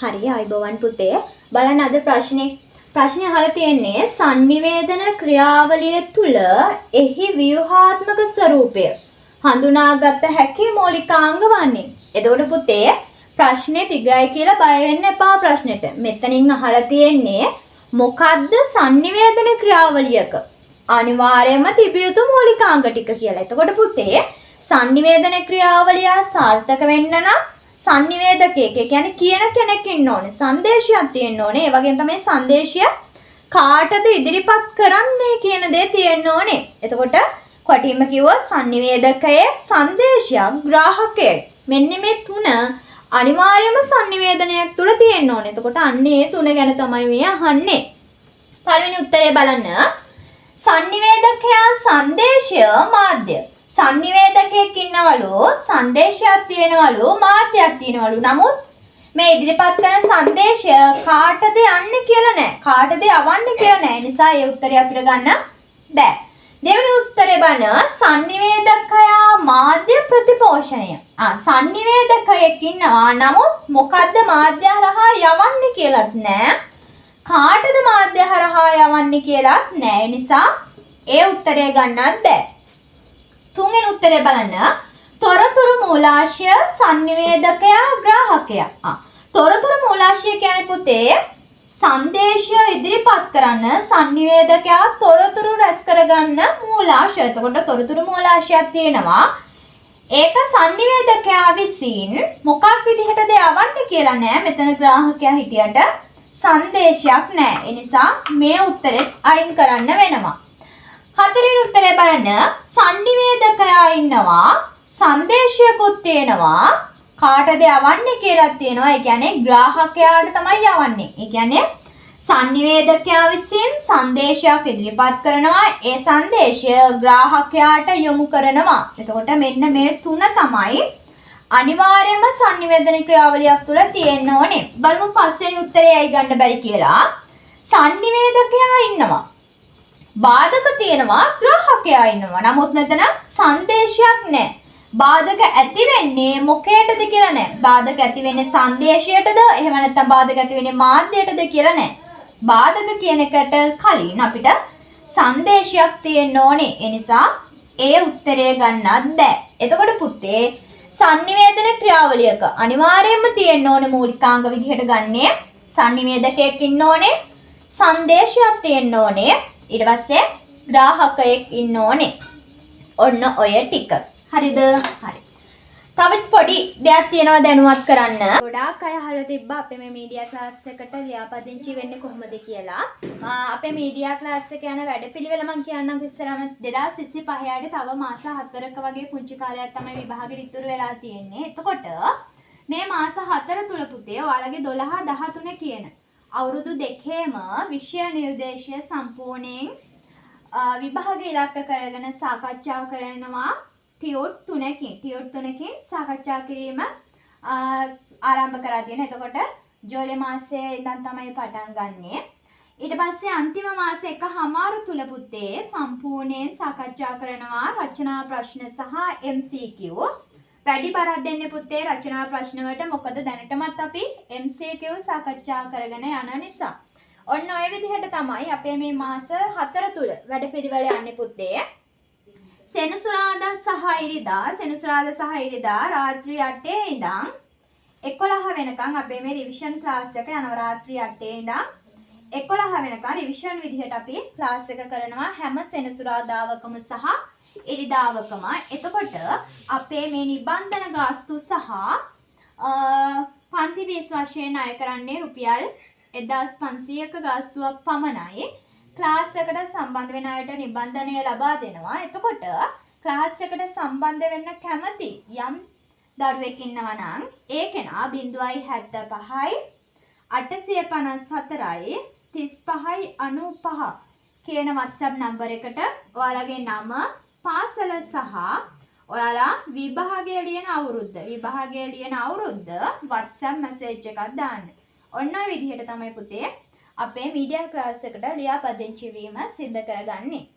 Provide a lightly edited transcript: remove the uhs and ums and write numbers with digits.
හරි ආයිබෝවන් පුතේ බලන්න අද ප්‍රශ්නේ අහලා තියෙන්නේ sannivedana ක්‍රියාවලිය තුල එහි ව්‍යුහාත්මක ස්වરૂපය හඳුනාගත හැකි මූලිකාංග වන්නේ. එතකොට පුතේ ප්‍රශ්නේ දිගයි කියලා බය වෙන්න එපා ප්‍රශ්නෙට. මෙතනින් අහලා තියෙන්නේ මොකද්ද sannivedana ක්‍රියාවලියක අනිවාර්යයෙන්ම තිබිය යුතු මූලිකාංග ටික කියලා. එතකොට පුතේ sannivedana ක්‍රියාවලිය සාර්ථක වෙන්න නම් sannivedakek කියන්නේ කියන කෙනෙක් ඉන්න ඕනේ. සංදේශයක් තියෙන්න ඕනේ. ඒ වගේම තමයි සංදේශය කාටද ඉදිරිපත් කරන්නේ කියන දේ තියෙන්න ඕනේ. එතකොට කොටින්ම කිව්වොත් sannivedakයේ සංදේශයක් ග්‍රාහකයෙක්. මෙන්න මේ තුන අනිවාර්යයෙන්ම sannivedanයක් තුල තියෙන්න ඕනේ. එතකොට අන්නේ තුන ගැන තමයි මේ අහන්නේ. පළවෙනි උත්තරේ බලන්න. sannivedakයා සංදේශය මාධ්‍ය sannivedakek ඉන්නවලු සංදේශයක් තියෙනවලු මාධ්‍යයක් තියෙනවලු. නමුත් මේ ඉදිරිපත් කරන සංදේශය කාටද යන්නේ කියලා නැහැ. කාටද යවන්නේ කියලා නැහැ. නිසා ඒ උත්තරය අපිට ගන්න බෑ. දෙවෙනි උත්තරේ බලන්න sannivedakaya මාධ්‍ය ප්‍රතිපෝෂණය. sannivedakayek ඉන්නවා. නමුත් මොකද්ද මාධ්‍ය හරහා යවන්නේ කියලාත් නැහැ. කාටද මාධ්‍ය හරහා යවන්නේ කියලාත් නැහැ. නිසා ඒ උත්තරය ගන්නත් බෑ. තුන්වෙනි උත්තරේ බලන්න තොරතුරු මූලාශ්‍රය sannivedakaya ග්‍රාහකයා. තොරතුරු මූලාශ්‍රය කියන්නේ පුතේ සංදේශය ඉදිරිපත් කරන්න sannivedakaya තොරතුරු රැස් කරගන්න මූලාශ්‍රය. එතකොට තොරතුරු මූලාශ්‍රයක් තියෙනවා. ඒක sannivedakaya විසින් මොකක් විදිහටද යවන්නේ කියලා නෑ. මෙතන ග්‍රාහකයා හිටියට සංදේශයක් නෑ. ඒ නිසා මේ උත්තරෙත් අයින් කරන්න වෙනවා. හතරවෙනි උත්තරේ බලන්න sannivedakaya ඉන්නවා සංදේශයකුත් තියෙනවා කාටද යවන්නේ කියලා තියෙනවා. ඒ කියන්නේ ග්‍රාහකයාට තමයි යවන්නේ. ඒ කියන්නේ sannivedakaya විසින් සංදේශයක් ඉදිරිපත් කරනවා. ඒ සංදේශය ග්‍රාහකයාට යොමු කරනවා. එතකොට මෙන්න මේ තුන තමයි අනිවාර්යයෙන්ම sannivedana ක්‍රියාවලියක් තුල තියෙන්න ඕනේ. බලමු පස්වෙනි උත්තරේ ඇයි ගන්න බැරි කියලා. sannivedakaya ඉන්නවා බාධක තියෙනවා ග්‍රාහකයා ඉන්නවා. නමුත් මෙතන සංදේශයක් නැහැ. බාධක ඇති වෙන්නේ මොකේටද කියලා නැහැ. බාධක ඇති වෙන්නේ සංදේශයටද එහෙම නැත්නම් බාධක ඇති වෙන්නේ මාධ්‍යයටද කියලා නැහැ. බාධක කියන එකට කලින් අපිට සංදේශයක් තියෙන්න ඕනේ. ඒ නිසා ඒ උත්තරය ගන්නත් බෑ. එතකොට පුතේ sannivedana ක්‍රියාවලියක අනිවාර්යයෙන්ම තියෙන්න ඕනේ මූලිකාංග විදිහට ගන්නේ sannivedakek ඉන්න ඕනේ. සංදේශයක් තියෙන්න ඕනේ. ඊට පස්සේ ග්‍රාහකයෙක් ඉන්න ඕනේ. ඔන්න ඔය ටික. හරිද? හරි. තවත් පොඩි දෙයක් තියෙනවා දැනුවත් කරන්න. ගොඩාක් අය අහලා තිබ්බා අපේ මේ මීඩියා ක්ලාස් එකට ලියාපදිංචි වෙන්නේ කොහොමද කියලා. අපේ මීඩියා ක්ලාස් එක යන වැඩපිළිවෙල මම කියන්නම් ඉස්සරහම 2025 තව මාස 4ක වගේ පුංචි කාලයක් තමයි විභාගෙට ඉතුරු වෙලා තියෙන්නේ. එතකොට මේ මාස 4 තුල පුතේ ඔයාලගේ 12 13 කියන අවුරුදු දෙකේම විෂය නිර්දේශය සම්පූර්ණයෙන් විභාග ඉලක්ක කරගෙන සාකච්ඡා කරනවා. ටියුට් 3කින් සාකච්ඡා කිරීම ආරම්භ කරලා තියෙනවා. එතකොට ජූලි මාසයේ ඉඳන් තමයි පටන් ගන්නෙ. ඊට පස්සේ අන්තිම මාසේ එකමාරු තුල පුතේ සම්පූර්ණයෙන් සාකච්ඡා කරනවා රචනා ප්‍රශ්න සහ MCQ. වැඩි බරක් දෙන්නේ පුතේ රචනා ප්‍රශ්න වලට. මොකද දැනටමත් අපි MCQ සාකච්ඡා කරගෙන යන නිසා. ඔන්න ඔය විදිහට තමයි අපේ මේ මාස 4 තුල වැඩපිළිවෙල යන්නේ පුතේ. සෙනසුරාදා සහ ඉරිදා රාත්‍රී 8 ඉඳන් 11 වෙනකන් අපේ මේ රිවිෂන් ක්ලාස් එක යනවා. රාත්‍රී 8 ඉඳන් 11 වෙනකන් රිවිෂන් විදිහට අපි ක්ලාස් එක කරනවා හැම සෙනසුරාදාවකම සහ ඉරිදාවකම. එතකොට අපේ මේ නිබන්ධන ගාස්තු සහ පන්ති ෆීස් වශයෙන් අය කරන්නේ රුපියල් 1500ක ගාස්තුවක් පමණයි. ක්ලාස් එකට සම්බන්ධ වෙන අයට නිබන්ධනය ලබා දෙනවා. එතකොට ක්ලාස් එකට සම්බන්ධ වෙන්න කැමති යම් දරුවෙක් ඉන්නවා නම් ඒ කෙනා 075යි 854යි 3595 කියන WhatsApp නම්බර් එකට ඔයාලගේ නම පාසල සහ ඔයාලා විභාගය ලියන අවුරුද්ද WhatsApp message එකක් දාන්න. ඔන්න ඔය විදිහට තමයි පුතේ අපේ මීඩියා ක්ලාස් එකට ලියාපදිංචි වීම සිද්ධ කරගන්නේ.